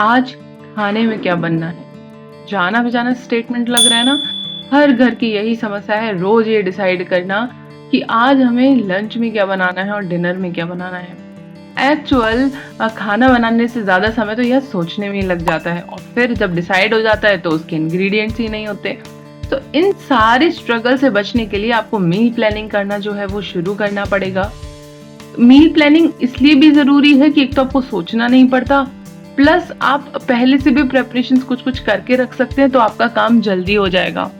आज खाने में क्या बनना है। जाना बजाना स्टेटमेंट लग रहा है ना। हर घर की यही समस्या है, रोज ये डिसाइड करना कि आज हमें लंच में क्या बनाना है और डिनर में क्या बनाना है। एक्चुअल खाना बनाने से ज़्यादा समय तो यह सोचने में ही लग जाता है, और फिर जब डिसाइड हो जाता है तो उसके इंग्रेडिएंट्स ही नहीं होते। तो इन सारे स्ट्रगल से बचने के लिए आपको मील प्लानिंग करना जो है वो शुरू करना पड़ेगा। मील प्लानिंग इसलिए भी ज़रूरी है कि एक तो आपको सोचना नहीं पड़ता, प्लस आप पहले से भी प्रेपरेशंस कुछ कुछ करके रख सकते हैं, तो आपका काम जल्दी हो जाएगा।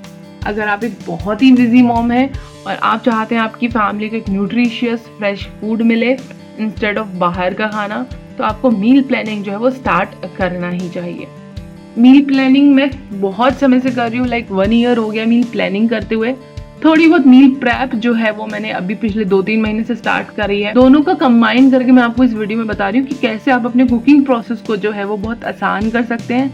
अगर आप एक बहुत ही बिजी मॉम है और आप चाहते हैं आपकी फैमिली को एक न्यूट्रिशियस फ्रेश फूड मिले इंस्टेड ऑफ बाहर का खाना, तो आपको मील प्लानिंग जो है वो स्टार्ट करना ही चाहिए। मील प्लानिंग मैं बहुत समय से कर रही हूँ, लाइक 1 ईयर हो गया मील प्लानिंग करते हुए। थोड़ी बहुत मील प्रेप जो है वो मैंने अभी पिछले 2-3 महीने से स्टार्ट करी है। दोनों का कंबाइन करके मैं आपको इस वीडियो में बता रही हूँ कि कैसे आप अपने कुकिंग प्रोसेस को जो है वो बहुत आसान कर सकते हैं,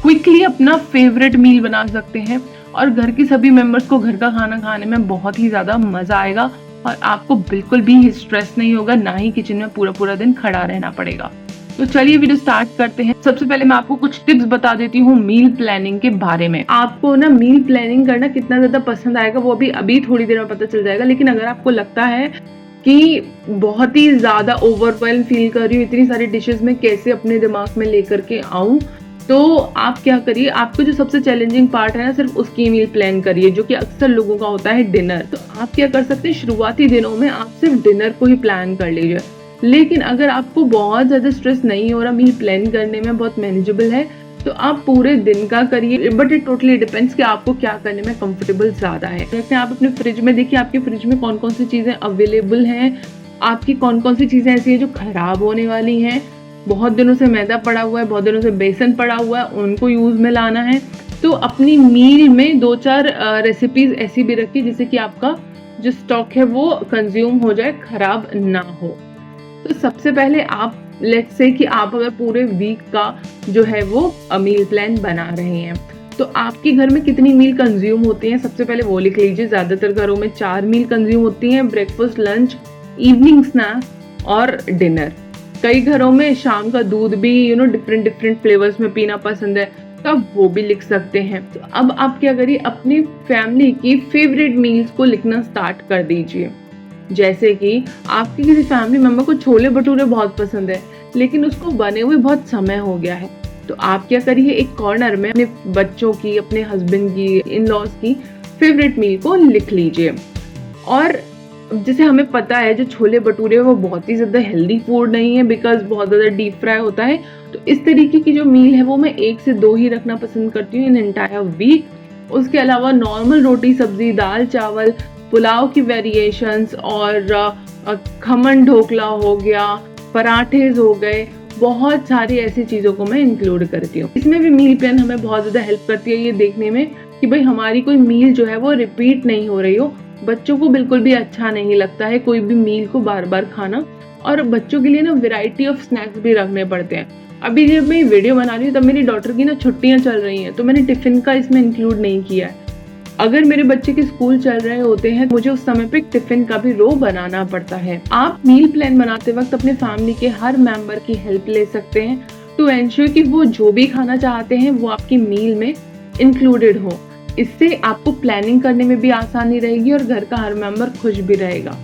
क्विकली अपना फेवरेट मील बना सकते हैं, और घर के सभी मेंबर्स को घर का खाना खाने में बहुत ही ज़्यादा मज़ा आएगा और आपको बिल्कुल भी स्ट्रेस नहीं होगा, ना ही किचन में पूरा पूरा दिन खड़ा रहना पड़ेगा। तो चलिए वीडियो स्टार्ट करते हैं। सबसे पहले मैं आपको कुछ टिप्स बता देती हूँ मील प्लानिंग के बारे में। आपको ना मील प्लानिंग करना कितना ज़्यादा पसंद आएगा वो अभी थोड़ी देर में पता चल जाएगा। लेकिन अगर आपको लगता है कि बहुत ही ज़्यादा ओवरवेल्म फील कर रही हूँ, इतनी सारी डिशेस में कैसे अपने दिमाग में लेकर के आऊँ, तो आप क्या करिए, आपको जो सबसे चैलेंजिंग पार्ट है ना, सिर्फ उसकी मील प्लान करिए, जो कि अक्सर लोगों का होता है डिनर। तो आप क्या कर सकते हैं, शुरुआती दिनों में आप सिर्फ डिनर को ही प्लान कर लीजिए। लेकिन अगर आपको बहुत ज़्यादा स्ट्रेस नहीं हो रहा, मील प्लान करने में बहुत मैनेजेबल है, तो आप पूरे दिन का करिए। बट इट टोटली डिपेंड्स कि आपको क्या करने में कंफर्टेबल ज़्यादा है। जैसे आप अपने फ्रिज में देखिए, आपके फ्रिज में कौन कौन सी चीज़ें अवेलेबल हैं, आपकी कौन कौन सी चीज़ें ऐसी हैं जो खराब होने वाली हैं। बहुत दिनों से मैदा पड़ा हुआ है, बहुत दिनों से बेसन पड़ा हुआ है, उनको यूज़ में लाना है। तो अपनी मील में 2-4 रेसिपीज़ ऐसी भी रखिए जिससे कि आपका जो स्टॉक है वो कंज्यूम हो जाए, खराब ना हो। तो सबसे पहले आप लेट्स से कि आप अगर पूरे वीक का जो है वो मील प्लान बना रहे हैं, तो आपके घर में कितनी मील कंज्यूम होती हैं, सबसे पहले वो लिख लीजिए। ज़्यादातर घरों में 4 मील कंज्यूम होती हैं, ब्रेकफास्ट, लंच, इवनिंग स्नैक्स और डिनर। कई घरों में शाम का दूध भी डिफरेंट फ्लेवर्स में पीना पसंद है, तो आप वो भी लिख सकते हैं। तो अब आप क्या करिए, अपनी फैमिली की फेवरेट मील्स को लिखना स्टार्ट कर दीजिए। जैसे कि आपकी किसी फैमिली मेंबर को छोले भटूरे बहुत पसंद है, लेकिन उसको बने हुए बहुत समय हो गया है, तो आप क्या करिए, एक कॉर्नर में अपने बच्चों की, अपने हस्बैंड की, इन लॉज की फेवरेट मील को लिख लीजिए। और जैसे हमें पता है जो छोले भटूरे वो बहुत ही ज़्यादा हेल्दी फूड नहीं है, बिकॉज बहुत ज़्यादा डीप फ्राई होता है। तो इस तरीके की जो मील है वो मैं 1 से 2 ही रखना पसंद करती हूँ इन एंटायर वीक। उसके अलावा नॉर्मल रोटी सब्जी, दाल चावल, पुलाव की वेरिएशंस और खमन ढोकला हो गया, पराठेज हो गए, बहुत सारी ऐसी चीज़ों को मैं इंक्लूड करती हूँ। इसमें भी मील प्लान हमें बहुत ज़्यादा हेल्प करती है ये देखने में कि भाई हमारी कोई मील जो है वो रिपीट नहीं हो रही हो। बच्चों को बिल्कुल भी अच्छा नहीं लगता है कोई भी मील को बार बार खाना, और बच्चों के लिए ना वैरायटी ऑफ स्नैक्स भी रखने पड़ते हैं। अभी जब मैं वीडियो बना रही हूँ तब मेरी डॉटर की ना छुट्टियाँ चल रही हैं, तो मैंने टिफ़िन का इसमें इंक्लूड नहीं किया है। अगर मेरे बच्चे के स्कूल चल रहे होते हैं, मुझे उस समय पे टिफिन का भी रो बनाना पड़ता है। आप मील प्लान बनाते वक्त अपने फैमिली के हर मेंबर की हेल्प ले सकते हैं टू एंश्योर कि वो जो भी खाना चाहते हैं वो आपकी मील में इंक्लूडेड हो। इससे आपको प्लानिंग करने में भी आसानी रहेगी और घर का हर मेंबर खुश भी रहेगा।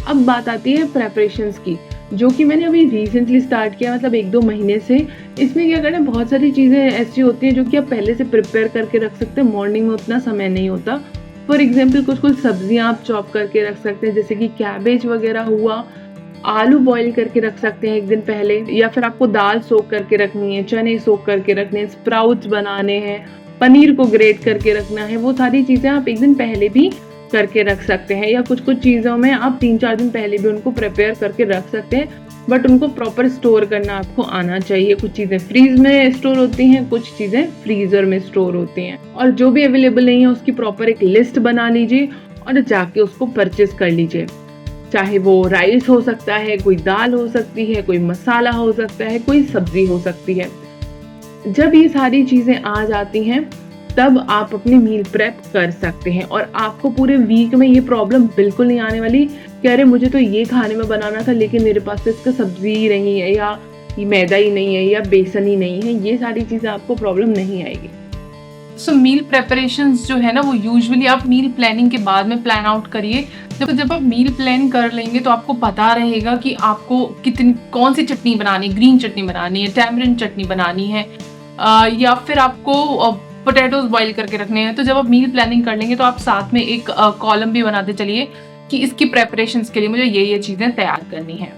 अब बात आती है प्रेपरेशंस की, जो कि मैंने अभी रिसेंटली स्टार्ट किया, मतलब 1-2 महीने से। इसमें क्या करना है, बहुत सारी चीज़ें ऐसी होती हैं जो कि आप पहले से प्रिपेयर करके रख सकते हैं। मॉर्निंग में उतना समय नहीं होता। फॉर एग्जांपल कुछ सब्जियां आप चॉप करके रख सकते हैं, जैसे कि कैबेज वगैरह हुआ, आलू बॉईल करके रख सकते हैं 1 दिन पहले, या फिर आपको दाल सोक करके रखनी है, चने सोक करके रखने हैं, स्प्राउट्स बनाने हैं, पनीर को ग्रेट करके रखना है। वो सारी चीज़ें आप 1 दिन पहले भी करके रख सकते हैं, या कुछ चीज़ों में आप 3-4 दिन पहले भी उनको प्रिपेयर करके रख सकते हैं। बट उनको प्रॉपर स्टोर करना आपको आना चाहिए। कुछ चीज़ें फ्रीज में स्टोर होती हैं, कुछ चीज़ें फ्रीज़र में स्टोर होती हैं, और जो भी अवेलेबल नहीं है उसकी प्रॉपर एक लिस्ट बना लीजिए और जाके उसको परचेज कर लीजिए। चाहे वो राइस हो सकता है, कोई दाल हो सकती है, कोई मसाला हो सकता है, कोई सब्जी हो सकती है। जब ये सारी चीज़ें आ जाती हैं तब आप अपनी मील प्रेप कर सकते हैं, और आपको पूरे वीक में ये प्रॉब्लम बिल्कुल नहीं आने वाली कि अरे मुझे तो ये खाने में बनाना था लेकिन मेरे पास तो इसका सब्जी ही नहीं है, या ये मैदा ही नहीं है या बेसन ही नहीं है, ये सारी चीज़ें आपको प्रॉब्लम नहीं आएगी। सो मील प्रेपरेशंस जो है ना वो यूजुअली आप मील प्लानिंग के बाद में प्लान आउट करिए। जब आप मील प्लान कर लेंगे तो आपको पता रहेगा कि आपको कितनी कौन सी चटनी बनानी है, ग्रीन चटनी बनानी है, टैमरिंड चटनी बनानी है, या फिर आपको पोटैटोज बॉईल करके रखने हैं। तो जब आप मील प्लानिंग कर लेंगे तो आप साथ में एक कॉलम भी बनाते चलिए कि इसकी प्रेपरेशंस के लिए मुझे ये चीज़ें तैयार करनी है।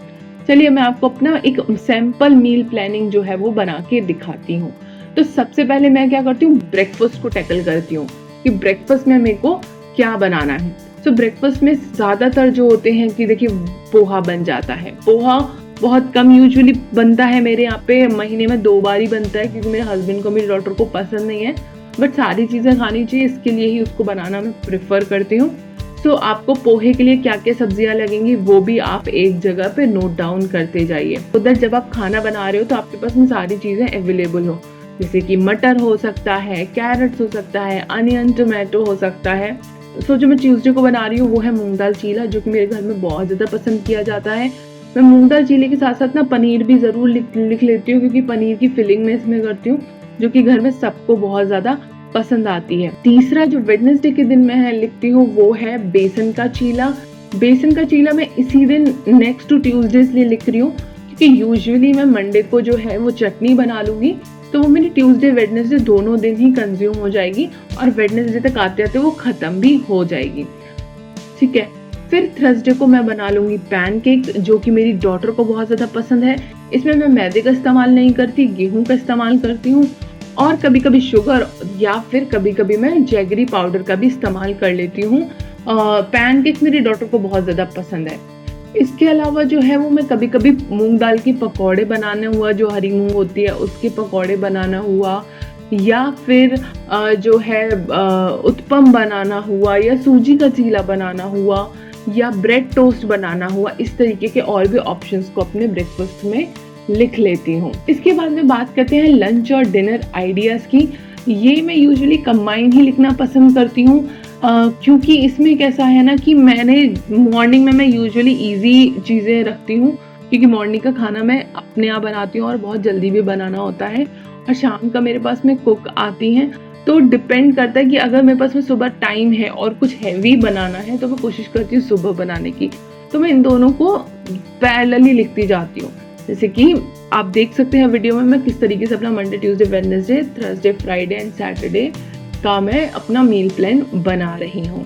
चलिए मैं आपको अपना एक सैम्पल मील प्लानिंग जो है वो बना के दिखाती हूँ। तो सबसे पहले मैं क्या करती हूँ, ब्रेकफास्ट को टैकल करती हूँ कि ब्रेकफास्ट में मेरे को क्या बनाना है। तो ब्रेकफास्ट में ज़्यादातर जो होते हैं कि देखिए पोहा बन जाता है। पोहा बहुत कम यूजुअली बनता है मेरे यहाँ पे, महीने में 2 बार ही बनता है क्योंकि मेरे हस्बैंड को मेरी डॉटर को पसंद नहीं है, बट सारी चीज़ें खानी चाहिए, इसके लिए ही उसको बनाना मैं प्रेफर करती हूँ। सो आपको पोहे के लिए क्या क्या सब्जियां लगेंगी वो भी आप एक जगह पे नोट डाउन करते जाइए, उधर जब आप खाना बना रहे हो तो आपके पास में सारी चीज़ें अवेलेबल हो। जैसे कि मटर हो सकता है, कैरेट्स हो सकता है, अनियन, टोमेटो हो सकता है। सो जो मैं ट्यूसडे को बना रही हूँ वो है मूंग दाल चीला, जो कि मेरे घर में बहुत ज़्यादा पसंद किया जाता है। मैं मूंग दाल चीले के साथ साथ ना पनीर भी ज़रूर लिख लेती हूँ, क्योंकि पनीर की फिलिंग में इसमें करती हूँ, जो कि घर में सबको बहुत ज़्यादा पसंद आती है। तीसरा जो वेडनेसडे के दिन मैं लिखती हूँ वो है बेसन का चीला। बेसन का चीला मैं इसी दिन नेक्स्ट टू ट्यूसडे इसलिए लिख रही हूँ क्योंकि यूजुअली मैं मंडे को जो है वो चटनी बना लूँगी, तो वो मेरी ट्यूसडे वेडनेसडे दोनों दिन ही कंज्यूम हो जाएगी और वेडनेसडे तक आते आते वो ख़त्म भी हो जाएगी। ठीक है, फिर थर्सडे को मैं बना लूँगी पैनकेक, जो कि मेरी डॉटर को बहुत ज़्यादा पसंद है। इसमें मैं मैदे का इस्तेमाल नहीं करती, गेहूँ का इस्तेमाल करती हूँ और कभी कभी शुगर या फिर कभी कभी मैं जैगरी पाउडर का भी इस्तेमाल कर लेती हूँ। पैनकेक मेरी डॉटर को बहुत ज़्यादा पसंद है। इसके अलावा जो है वो मैं कभी कभी मूंग दाल के पकौड़े बनाना हुआ, जो हरी मूंग होती है उसके पकौड़े बनाना हुआ, या फिर जो है उत्पम बनाना हुआ, या सूजी का चीला बनाना हुआ, या ब्रेड टोस्ट बनाना हुआ, इस तरीके के और भी ऑप्शंस को अपने ब्रेकफास्ट में लिख लेती हूँ। इसके बाद में बात करते हैं लंच और डिनर आइडियाज़ की। ये मैं यूजुअली कंबाइन ही लिखना पसंद करती हूँ, क्योंकि इसमें कैसा है ना कि मैंने मॉर्निंग में मैं यूजुअली इजी चीज़ें रखती हूँ, क्योंकि मॉर्निंग का खाना मैं अपने यहाँ बनाती हूँ और बहुत जल्दी भी बनाना होता है, और शाम का मेरे पास में कुक आती हैं, तो डिपेंड करता है कि अगर मेरे पास में सुबह टाइम है और कुछ हैवी बनाना है तो मैं कोशिश करती हूँ सुबह बनाने की, तो मैं इन दोनों को पैरेलली लिखती जाती हूँ। जैसे कि आप देख सकते हैं वीडियो में मैं किस तरीके से अपना Monday, Tuesday, Wednesday, Thursday, Friday and Saturday का मैं अपना मील प्लान बना रही हूँ।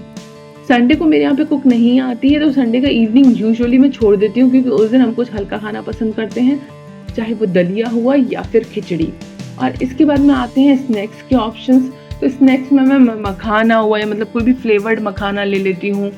संडे को मेरे यहाँ पे कुक नहीं आती है, तो संडे का इवनिंग यूजुअली मैं छोड़ देती हूँ, क्योंकि उस दिन हम कुछ हल्का खाना पसंद करते हैं, चाहे वो दलिया हुआ या फिर खिचड़ी। और इसके बाद में आते हैं स्नैक्स के ऑप्शंस। तो स्नैक्स में मैं मखाना हुआ या मतलब कोई भी फ्लेवर्ड मखाना ले लेती हूँ।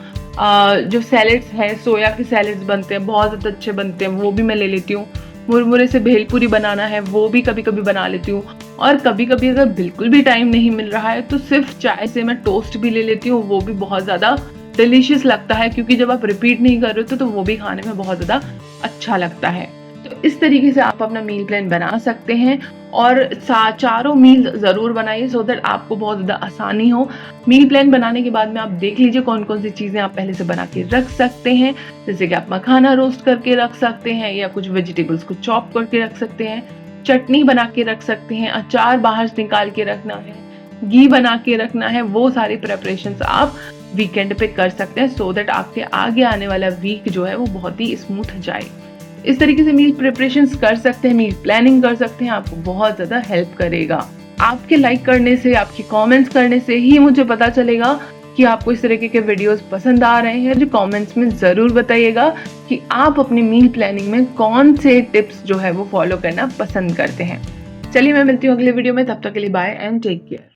जो सैलेड्स हैं, सोया के सैलेड्स बनते हैं, बहुत ज़्यादा अच्छे बनते हैं, वो भी मैं ले लेती हूँ। मुरमुरे से भेलपूरी बनाना है वो भी कभी कभी बना लेती हूँ, और कभी कभी अगर बिल्कुल भी टाइम नहीं मिल रहा है तो सिर्फ चाय से मैं टोस्ट भी ले लेती हूँ, वो भी बहुत ज़्यादा डिलीशियस लगता है, क्योंकि जब आप रिपीट नहीं कर रहे हो तो वो भी खाने में बहुत ज़्यादा अच्छा लगता है। तो इस तरीके से आप अपना मील प्लान बना सकते हैं, और चारों मील ज़रूर बनाइए सो दैट आपको बहुत ज़्यादा आसानी हो। मील प्लान बनाने के बाद में आप देख लीजिए कौन कौन सी चीज़ें आप पहले से बना के रख सकते हैं, जैसे कि आप मखाना रोस्ट करके रख सकते हैं, या कुछ वेजिटेबल्स को चॉप करके रख सकते हैं, चटनी बना के रख सकते हैं, अचार बाहर से निकाल के रखना है, घी बना के रखना है। वो सारी प्रेपरेशंस आप वीकेंड पे कर सकते हैं, सो दैट आपके आगे आने वाला वीक जो है वो बहुत ही स्मूथ जाए। इस तरीके से मील प्रिपरेशंस कर सकते हैं, मील प्लानिंग कर सकते हैं, आपको बहुत ज़्यादा हेल्प करेगा। आपके लाइक करने से, आपके कमेंट्स करने से ही मुझे पता चलेगा कि आपको इस तरीके के वीडियोस पसंद आ रहे हैं। जो कमेंट्स में ज़रूर बताइएगा कि आप अपनी मील प्लानिंग में कौन से टिप्स जो है वो फॉलो करना पसंद करते हैं। चलिए मैं मिलती हूँ अगले वीडियो में, तब तक के लिए बाय एंड टेक केयर।